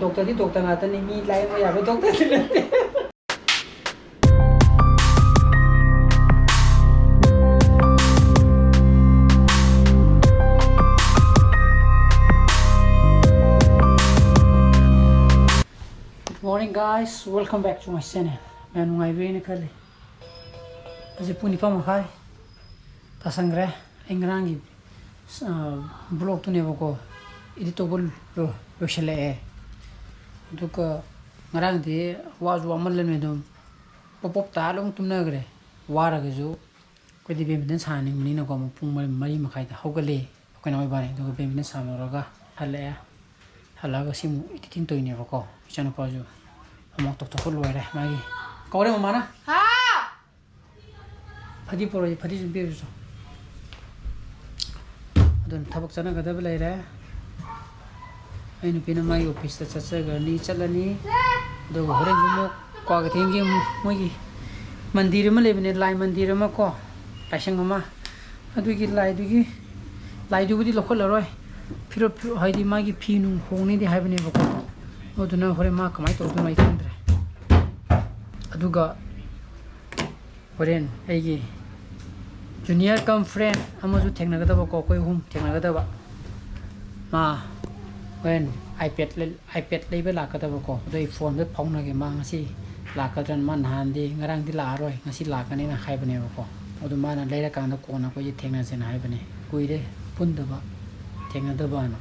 doctor di doctor ngata ni mi lai mo ya doctor di Morning guys, welcome back to my channel. Man ngai ve ni khale. Aje puni pa ma khai. Ta sangre engrang gi blog tu ne bako. Idi to bol lo shele e. Duka ngarang di wa ju amal le me dum. Pop ta long tum na gre. Wa ra ge ju ko di bem den sa ni ni na ko pung mari ma khai ta hogale. Ko na oi ba ni duka bem den sa mo ra ga hale. Halaga simu ititing to ni bako. Chana pa ju. Amok tok tok lo re magi. Ko re mama na? Ha. Phadi poro phadi jum be ju. Adon thabak chana ga da ba lai re. Ai nu pina mai office ta chacha ga ni chalani. Do horen ju mo ko ga theng gi mo gi mandir ma le bine lai mandir ma ko paisang ma. Adu gi lai du gi lokhol la roi. Phiro haidi magi phi nu hong ni di hai bine ba ko. Oduna hore ma kamai to tu mai kandre aduga horen aigi junior cum friend amaju thengna ga da ba ko koi hum thengna ga da ba ma when ipad leibe la ka da ba ko doi phone be phong na ge ma ngasi la ka tran man han di ngarang di la roi ngasi la ka ni na khai bane ba ko odu ma na leira ka na ko na ko ji thengna sen hai bane kuire pun da ba thengna da ba na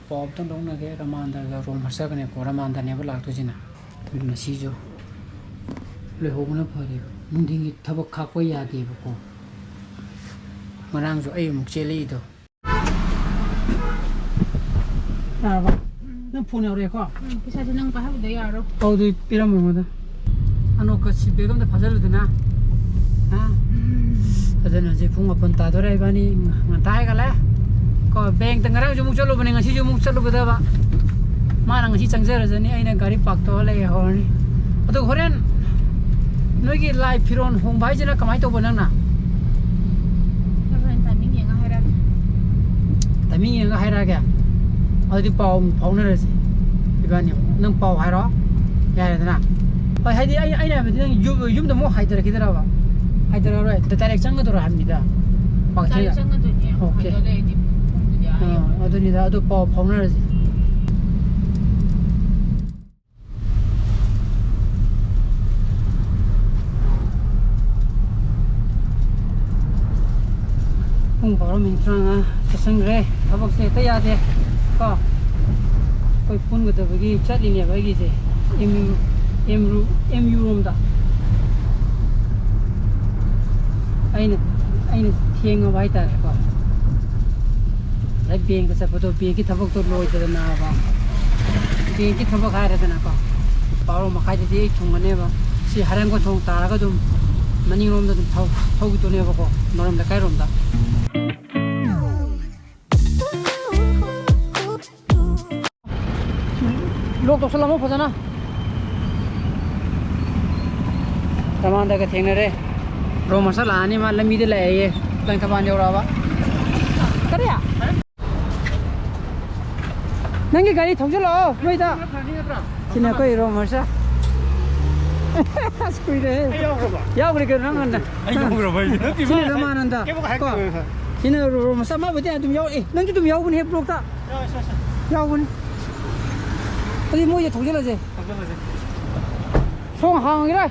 Pop tong dong na ke ramanda ga rom harsa kane ko ramanda ne bala to jina na si jo le ho na phare munding gi thabak kha ko ya de ko marang jo ai muk che le do ba na phone re ko pisa de nang pa ha de ya ro ko du piram mo da ano ka si begam de phajal de na ha adana je phung apon ta do rai bani ngai ga la ko bank tangarang jumuk chalo bane ngasi jumuk chalo bada ba mana ngasi changjar jani aina gari park to lai horni adu horen nogi live firon hong bai jena kamai to bonang na timing yang haira kya adi pau na rasi ibani nang pau hairo ya na bai haidi aina ba nang yum da mo haidara kidara ba haidara ro da direct chang do ra hamida pa che okay adu니다 adu pau phau na rasi ung baro min tranga tasangre thabak se ta ya de ko koi phun ga da bagi chali ne bagi se mu room da aina thienga bai ta ko lai beng ka sapato beng ki thabak to loi da na ba beng ki thabak ha ra da na ko paro ma khai de thung ne ba si harang ko thong ta ga dum mani rom da dum thau gi to ne ba ko noram da kai rom da lok to salamo phajana tamanda ka thengna re ro masala ani ma lami de lai ye tan ka ban yora ba kariya nangi gari thongjalo noida kina koi ro marsa skuire yaugre ke nanganda yaugre bai kina ramananda ko kina ro masa ma bade dum yau nangi dum yau bun he blok ta yau bun adi mo ye thongjala je song hang ira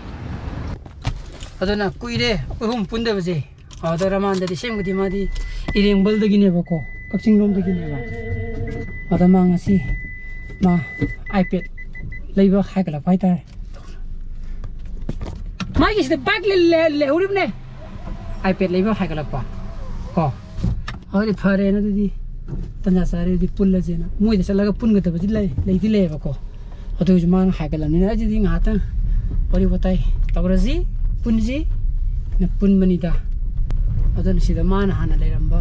adana kuire hum punde baje ada ramanda di sem gudi madi ireng bal de gine bako kapsing rom de gine ba ada ma ngasi ma ipad leiba khagala pai ta ma gi se bag le urib ne ipad leiba khagala pa ko ori phare na di tanya sare di pulla jena moi de salaga pun ga baji lai di le bako adu jman khagala ni na ji di ngata ori batai tawraji punji na pun manida adon sida mana hana leiramba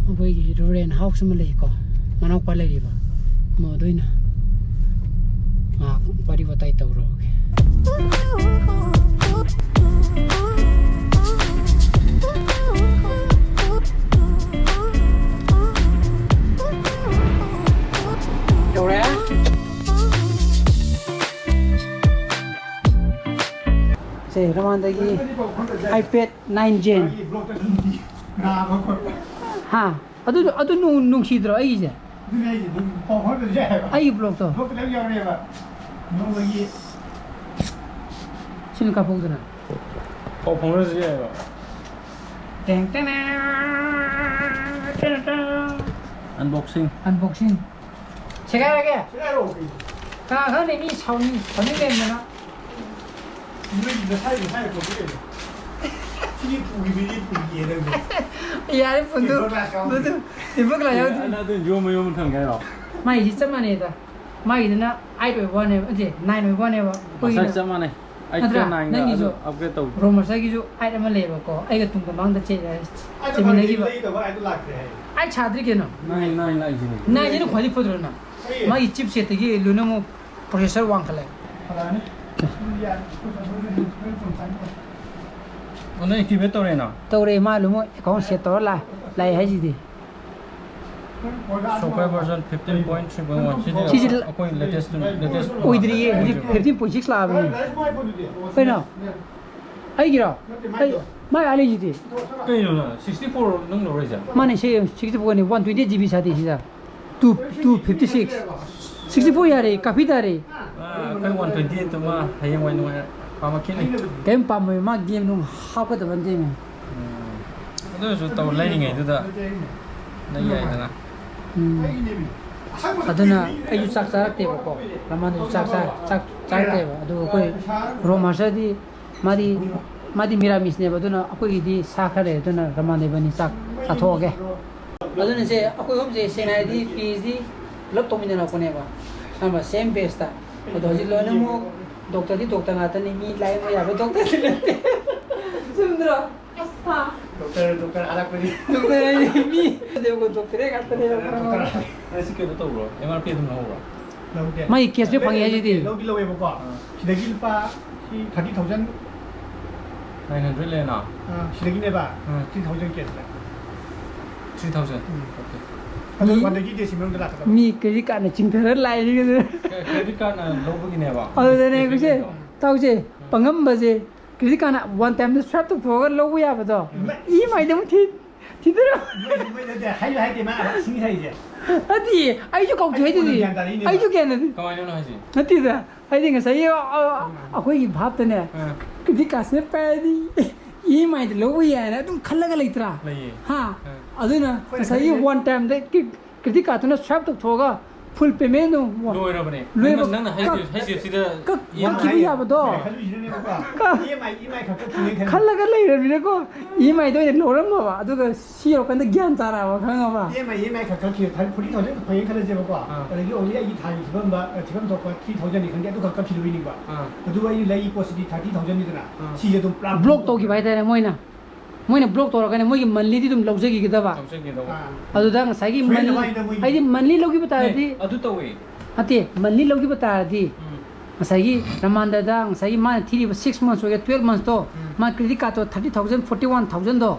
oboi gi roren house ma lei ko manau pa lei ba mo doina ma pari batai tawro ge Dora से रमांदगी iPad 9 Gen हाँ अदु नुंगसीद्रो आइजे आई blog तो सिन का पोगदना unboxing check out again ka ni chawni le na यार बंदू बंदू इबक ला यार ना तो जो मैं मन थंग गया मैं इस चमा ने दा मैं इतना 8.1 है अजे 9.1 है कोई ना चमा ने 8.9 नहीं जो अपग्रेड तो रोमर से की जो 8 में ले को आई का तुम को मांग द चे मिने की आई छाद्री के ना नहीं नहीं खोजी फोद्रो ना मैं चिप से तगी लुनो मो प्रोसेसर वांग खले ओने एक्टिवेट तोरे ना तोरे मालूम अकाउंट सेट तोर लाई है जी सॉफ्टवेयर वर्जन 15.3.1 सिजि अकोइ लेटेस्ट ओइद्री 15.6 ला बने फेना आई गिरा मा आले जी कइनो ना 64 नंग लो रेजा माने से 64 ने 120 GB साथी सिदा 256 64 यारे काफी तारे कइ 128 तो मा हयं वाइन वा game pam ma game nung hap da ban game ado so taw lai ngai du da nai yai da na aduna ayu chak chak te ba ko raman du chak te ba adu koi roma sa di madi miramis ne ba duna akoi di sa khare duna raman de bani chak tho ge aduna se akoi hom je senai di phd lop to min na ko ne ba ama same base ta ado ji lo na mo doctor di doctor ngata ni mi lai mo ya ba doctor dilate sundra हाँ doctor अलग बनी doctor mi देखो doctor एक आता है doctor ऐसे क्यों बताओ bro MRP तुम ना होगा मैं केस पे पंगे जी थी लोग लोग ये बको सिद्धगिल पा 30,000 900 लेना सिद्धगिल ने बा 3,000 केस 3,000 ओके मी क्रेडिट कार्ड ने चिंथर लाई नि क्रेडिट कार्ड ना लोबगिने बा अदने कुसे ताउसे पंगम बजे credit card one time the swap तो फोगर लोबु या बदो ई माइदम थिदरो मैं हाइ दे मा सिंग हाइजे अति आइजु कौ थे दि आइजु केन कमाइनो न हाइजे अतिदा आइ दिङ सही अखोइ भाब तने क्रेडिट कार्ड से पैदी ई माइद लोबु या ना तुम खल्लगा लैत्रा हां अदुना सही वन टाइम दे क्रेडिट कार्ड न स्वैप तो थोगा फुल पेमेंट नो लोइरा बने नंग हाइजे सिदा की या बदो ईएमआई खल्लगा लैरा बिने को ईएमआई दो लोरम नो बा अदुगा सिरो कंद ज्ञान तारा बा खंगा बा ईएमआई खक की 40,000 फयें खले जे बा अदगी ओली आई थाई छिबम बा छिबम तो 3,000 नि खंगे अदुगा कप छिलु बिनि बा अदुगा ई लई पोसिटी 30,000 नि दना सिजे तुम ब्लॉक तो की भाई तारे मोइना ब्लॉक तोरा कने मोइगी मनली दि तुम लौजगी गदबा अदुदा ngसाigi मनली आइदि मनली लौगी बतादि अदु तवे अते मनली लौगी बतादि ngसाigi रमानदा दा ngसाigi मा थ्री 6 months हो गया 12 months तो मा क्रेडिट कार्ड तो 30,000 41,000 दो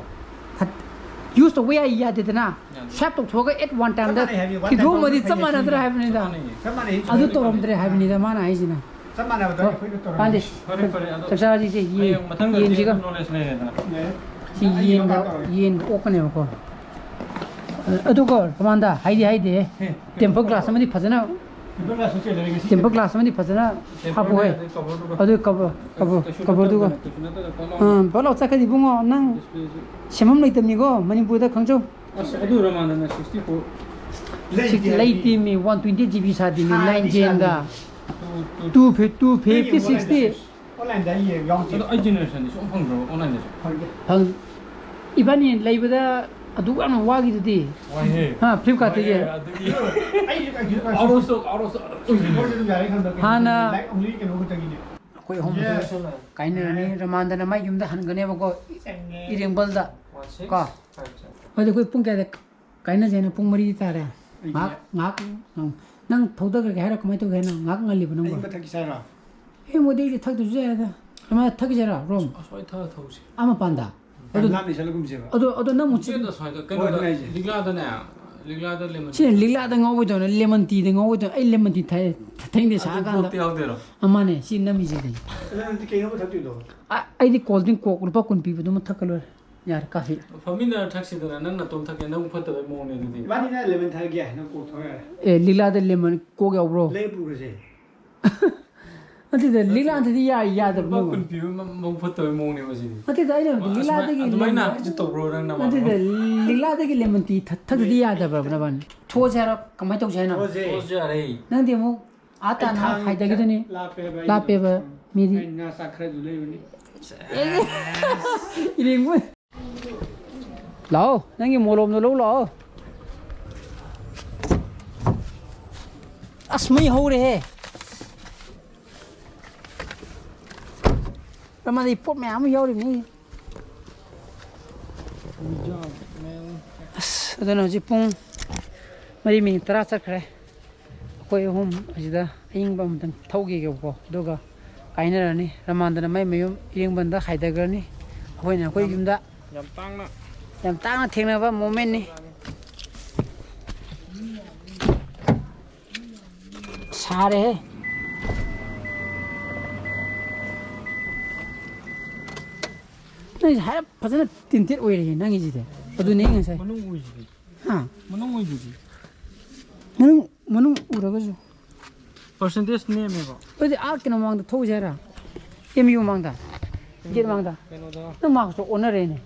यूज तो वे या देना शॉप तो थोगा एट वन टाइम दा कि दो मदि समाना दरा हैबनि दा अदु तोरम दरे हैबनि दा माना आइजिना समाना बता पांदे ससा जी से ये मथंग जी का नॉलेज ले लेना सी येन ओकने को अदुको कमांदा हाइदे टेम्पर ग्लास में फजना टेम्पर ग्लास में फजना हापो है अदु कबर दुको बलो चखदि बुङो नंग सेमम लैतमनिगो मणिपुर दा खंजौ अदु रमानना 64 लैति मी 120 GB सादि 9 Gen दा 250 60 online da ye yong ji ai generation ni so phangro online da phang ibani leibada adu an wagi di ha flipkart ye hana koi home kaine ni ramandana mai yumda hangane ba ko irengbal da ka ade koi pung ka kaina jena pung mari tare ngak nang thoda ka haira kamai to gena ngak ngali ba nang ba thaki sara ए मोदी के थक दुजे है हम थक जरा रोम सोय थ थौसी आमा पांदा अदो नाम नि सलगुम जेबा अदो न मुचे द सोय द कनो दिगला द ने ꯁꯤ ꯂꯤꯛꯂꯥꯗ ꯉꯧꯕꯗꯧꯅ ꯂꯦꯃꯟ ꯇꯤꯗ ꯉꯧꯕꯗꯧꯅ ꯑꯩ ꯂꯦꯃꯟ ꯇꯤ ꯊꯛꯏꯅꯦ ꯁꯥꯀꯥꯟꯗ ꯑꯃꯅꯦ ꯁꯤ ꯅꯝꯃꯤꯁꯤꯗꯤ ꯑꯩꯗꯤ ꯀꯣꯜ ꯗ꯭ꯔꯤꯡ ꯀꯣꯛ ꯂꯨꯄꯥ 10 ꯄꯤꯕꯗꯨꯃ ꯊꯛꯀ ꯂꯣꯏꯔꯦ ꯌꯥꯔꯦ ꯀꯥꯐꯤ ꯐꯝꯃꯤꯟꯅꯔ ꯊꯛꯁꯤꯗꯅ ꯅꯪ ꯅꯇꯣꯝ ꯊꯛꯀꯦ ꯅꯪ ꯐꯠꯇꯕꯩ ꯃꯑꯣꯡꯅꯦ ꯑꯗꯨꯗꯤ 이만이나 레몬 타기야 너 꼭 더해 ꯑꯦ ꯂꯤꯛꯂꯥꯗ ꯂꯦꯃꯟ ꯀꯣꯛ ꯌꯥꯎꯕ꯭ꯔꯣ 레부르지 ꯑꯗꯨꯗ ꯂꯤꯛꯂꯥꯗꯗꯤ ꯌꯥꯗꯕꯅꯦ ꯂꯨꯄꯥ 10 ꯄꯤꯕ ꯃꯕꯨꯛ ꯐꯠꯇꯕꯩ ꯃꯑꯣꯡꯅꯦ ꯃꯁꯤꯗꯤ ꯑꯗꯨꯗ ꯑꯩꯅ ꯂꯤꯛꯂꯥꯗꯒꯤ ꯑꯗꯨꯃꯥꯏꯅ ꯍꯧꯖꯤꯛ ꯇꯧꯕ꯭ꯔꯣ ꯅꯪ ꯑꯗꯨꯗ ꯂꯤꯛꯂꯥꯗꯒꯤ ꯂꯦꯃꯟ ꯇꯤ ꯊꯛꯇꯗꯤ ꯌꯥꯗꯕ꯭ꯔꯕ ꯅꯕꯥꯅꯤ ꯊꯣꯛꯑꯁꯦ ꯍꯥꯏꯔꯣ ꯀꯃꯥꯏꯅ ꯇꯧꯁꯦ ꯍꯥꯏꯅꯣ ꯊꯣꯛꯑꯁꯨ ꯌꯥꯔꯦ ꯅꯪꯗꯤ ꯑꯃꯨꯛ ꯑꯥ ꯇꯥꯅ ꯍꯥꯏꯗꯒꯤꯗꯨꯅꯤ ꯂꯥꯞꯄꯦꯕ ꯃꯤꯗꯤ 나 사크라도 레우니 이링군 라오 nangi molom no lo lao asmai hore he ramani pot me am yauri ni adana ji pung mari mi tara chakre koi hum ajida aying bam tan thaugi ge ko doga kainarani ramandana mai mayum iring banda khaidagrani hoina koi yumda yam tangna thengnaba moment ni sare nai har phajana tintit oire nangi jide adu nei ngasai manung uji ha manung uji manung uragasu percentage name ba odi a kino mangda thojara emu mangda get mangda kenoda na ma so onare ne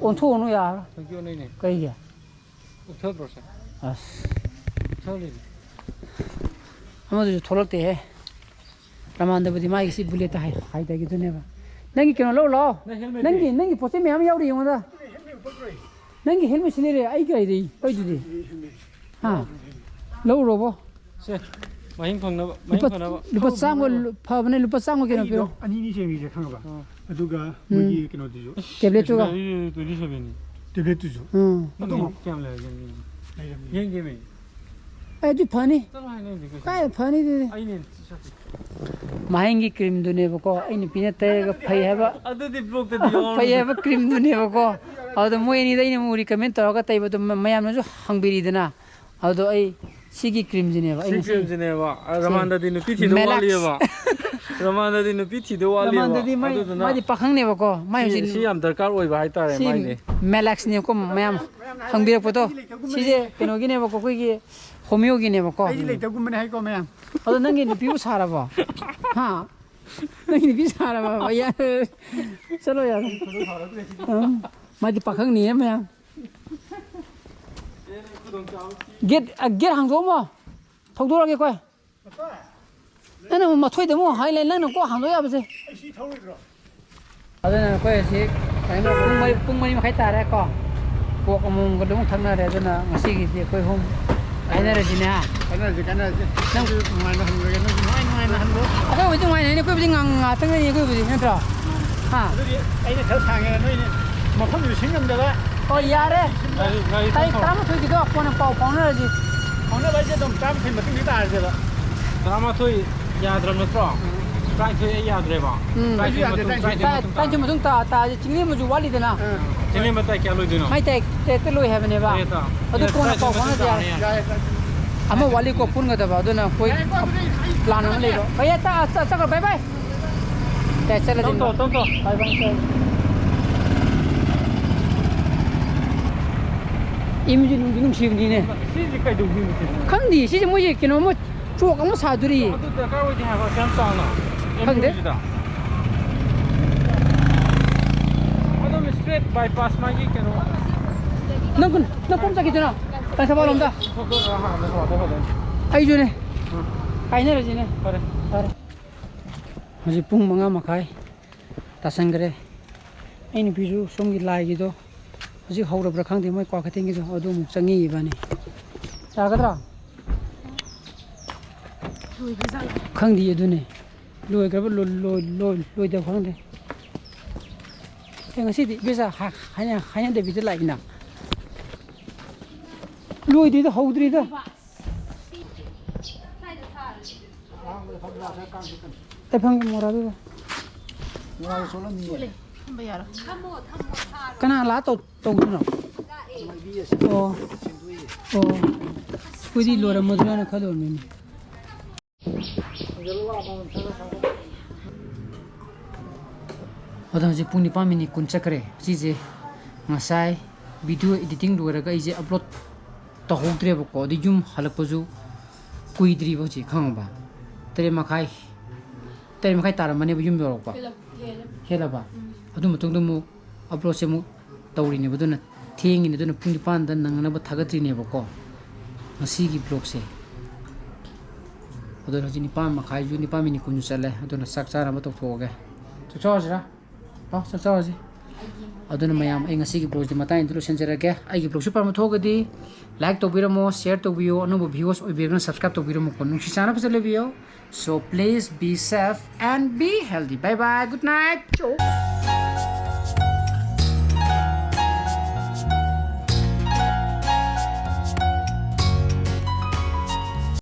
on tho onu ya thank you nei kai ya uthar process as thali amadu tholokte he ramanda budi mai si buleta hai da gi dune ba nangi kino lo lo nangi pote me am yauri yonda nangi helmet sinere ai kai dei oi dudi ha lo robo se mahing phangna lupa sango phabane lupa sango kino piro 아니니 셈이제 khanga ba aduga mugi kino dijo tablet ga 27 ni tablet dijo adu kyam la yen ge me ai du phani tama ne de kai phani de ai ne mahengi cream dune bako ai ni pine te ga phai haba adu di block te di phai haba cream dune bako adu moi ni dai ni mu recommend to ga tai bodu mayam na ju hangbiri dana adu ai sigi cream jine ba ai cream jine ba ramanda di nupi thi do wali ba ramanda di nupi thi do wali ba ramanda di mai di pakhang ne bako mai si yam darkar oi ba hai tare mai ne melax ne ko mayam hangbira poto si je keno gi ne bako koi gi homeo gi ne bako ai le ta gumne hai ko me adu nangi ni piu sara ba ha nangi ni piu sara ba ya chalo ya mai di pakhang ni mayam get hang zo mo thau do ge koi nana ma thoi de mo hai le nang ko hang do ya ba se ai thau ro adana koi si kai ma pung mai khai ta ra ko amung ga dong thang na re adana ngasi gi koi hom kai na re ji na kana je nang mai na han ge nang na han ro koi wi jing mai ne koi bi ngang nga tang ne koi bi ne tra ha ai ne thau sang ge noi ne ma pham yu sing ngam da ga o ya re tai tam thoi gi do ko na pau pau na ji khona ba je dom tam thim ma ting ta je ba drama thoi ya dram na tro try thoi ya dre ba tai ju ma tung ta chingli ma ju wali de na chele mata kya lo dino mai tai te loi have ne ba adu ko na pau pau na ja ama wali ko pun ga da ba aduna koi plan ma le ro bhaiya ta ka bye bye te chala din tong to bye bye imji nung shivni ne si ji kai du bi mi khangdi si je mo ye kino mo chok am sa duri adu da ka wo ji ha ba sam sa na khangde adu mi straight bypass ma gi keno na kom sa ki jana ta sa balom da ko ha na so da ba ai ju ne kai ne ji ne pare haji pung manga makai ta sangre ai ni biju somgi lai gi do haji haura bra khang de moi kwa khating gi do adu mu changi bani ta gadra khang di adu ne loi ga loi da khang de yang si di bisa hanya de bi lai na loi di da haudri da ai phang mora da mora so la ni kana la to no oh ꯑꯣ ꯑꯩꯈꯣꯏꯗꯤ ꯂꯣꯏꯔꯝꯃꯗ꯭ꯔꯥꯅ ꯈꯜꯂꯨꯔꯃꯤꯅꯦ ꯑꯗꯣ ꯍꯧꯖꯤꯛ ꯄꯨꯡ 9:10 ꯆꯠꯈ꯭ꯔꯦ ꯁꯤꯁꯦ ꯉꯁꯥꯏ video editing ꯂꯣꯏꯔꯒ ꯑꯩꯁꯦ ꯑꯞꯂꯣꯗ ꯇꯧꯍꯧꯗ꯭ꯔꯦꯕꯀꯣ ꯑꯗꯩ ꯌꯨꯝ ꯍꯜꯂꯛꯄꯁꯨ ꯀꯨꯏꯗ꯭ꯔꯤꯕ ꯍꯧꯖꯤꯛ ꯈꯪꯉꯕ 3:30 ꯇꯥꯔꯝꯃꯅꯦꯕ ꯌꯨꯝ ꯌꯧꯔꯛꯄ ꯍꯦꯜꯂꯕ ꯑꯗꯨ ꯃꯇꯨꯡꯗ ꯑꯃꯨꯛ ꯑꯞꯂꯣꯗꯁꯦ ꯑꯃꯨꯛ ꯇꯧꯔꯤꯅꯦꯕ ꯑꯗꯨꯅ ꯊꯦꯡꯉꯤꯅꯦ ꯑꯗꯨꯅ ꯄꯨꯡ 9ꯗ ꯅꯪꯅꯕ ꯊꯥꯒꯠꯇ꯭ꯔꯤꯅꯦꯕꯀꯣ ꯉꯁꯤꯒꯤ ꯕ꯭ꯂꯣꯒꯁꯦ ꯑꯗꯨꯅ ꯍꯧꯖꯤꯛ 9:30ꯁꯨ 9:10 ꯆꯠꯂꯦ ꯑꯗꯨꯅ ꯆꯥꯛ ꯆꯥꯅꯕ ꯇꯧꯊꯣꯛꯑꯒꯦ ꯆꯥꯛ ꯆꯥꯔꯁꯤꯔꯥ ꯆꯥꯛ ꯆꯥꯔꯁꯤ ꯑꯗꯨꯅ ꯃꯌꯥꯝ ꯑꯩ ꯉꯁꯤꯒꯤ ꯕ꯭ꯂꯣꯒꯁꯦ ꯃꯇꯥꯡꯗ ꯂꯣꯏꯁꯤꯟꯖꯔꯒꯦ ꯑꯩꯒꯤ ꯕ꯭ꯂꯣꯒꯁꯦ ꯄꯥꯝꯕ ꯊꯣꯛꯑꯒꯗꯤ ꯂꯥꯏꯛ ꯇꯧꯕꯤꯔꯝꯃꯣ ꯁꯦꯌꯔ ꯇꯧꯕꯤꯌꯣ ꯑꯅꯧꯕ ꯚꯤꯌꯣꯁ ꯑꯣꯏꯕꯤꯔꯒꯅ ꯁꯕꯁꯀ꯭ꯔꯥꯏꯕ ꯇꯧꯕꯤꯔꯝꯃꯣꯀꯣ ꯅꯨꯡꯁꯤ ꯆꯥꯅ ꯐꯖꯅ ꯂꯩꯕꯤꯌꯣ so please be safe and be healthy bye bye good night